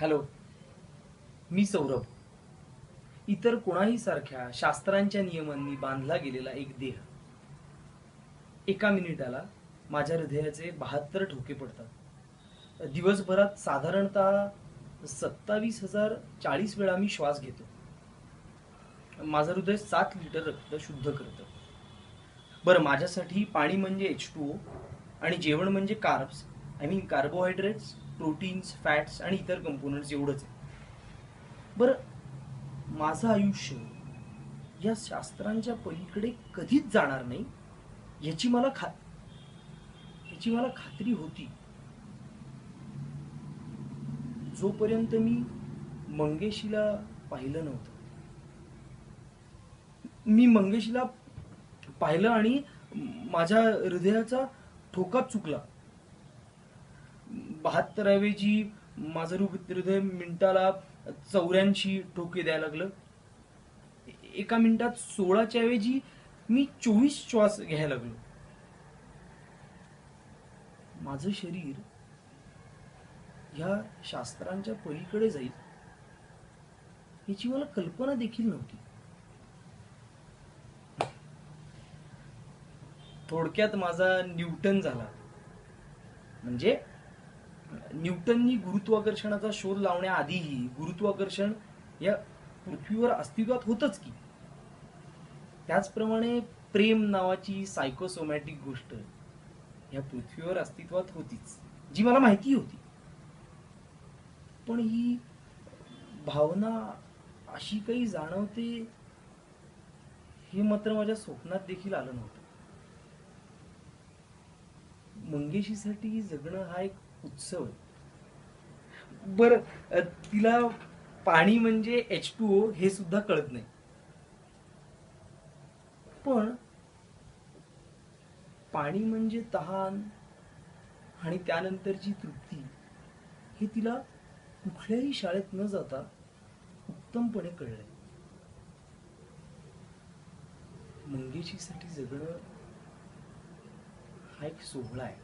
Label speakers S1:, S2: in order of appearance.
S1: Hello, मी सौरभ. इतर कोणाही सारख्या शास्त्रांच्या नियमांनी बांधला गेलेला एक देह. एका मिनिटाला माझ्या हृदयाचे 72 ठोके पडतात. दिवसभरात साधारणतः 27,040 वेळा मी श्वास घेतो. माझं हृदय 7 लिटर रक्त शुद्ध करतं. बरं, माझ्यासाठी पाणी म्हणजे H2O आणि जेवण म्हणजे carbs, I mean carbohydrates, proteins, fats आणि इतर कंपोनंट्स एवढंच आहे. बरं, माझं आयुष्य या शास्त्रांच्या पलीकडे कधीच जाणार नाही याची मला खात्री होती, जोपर्यंत मी मंगेशीला पाहिलं नव्हतं. मी मंगेशीला पाहिलं आणि माझ्या हृदयाचा ठोका चुकला. 72 ऐवजी माझं हृदय मिनिटाला 84 ठोके द्यायला लागलं. एका मिनिटात 16च्या ऐवजी मी 24 श्वास घ्यायला लागलो. माझं शरीर ह्या शास्त्रांच्या पलीकडे जाईल याची मला कल्पना देखील नव्हती. थोडक्यात माझा न्यूटन झाला. म्हणजे न्यूटननी गुरुत्वाकर्षणाचा शोध लावण्याआधीही गुरुत्वाकर्षण या पृथ्वीवर अस्तित्वात होतच की. त्याचप्रमाणे प्रेम नावाची सायकोसोमॅटिक गोष्ट या पृथ्वीवर अस्तित्वात होतीच, जी मला माहिती होती. पण ही भावना अशी काही जाणवते हे मात्र माझ्या स्वप्नात देखील आलं नव्हतं. मंगेशीसाठी जगणं हा एक उत्सव आहे. बरं, तिला पाणी म्हणजे H2O हे सुद्धा कळत नाही. पण पाणी म्हणजे तहान आणि त्यानंतरची तृप्ती हे तिला कुठल्याही शाळेत न जाता उत्तमपणे कळलंय. मंगेशीसाठी जगणं हा एक सोहळा आहे.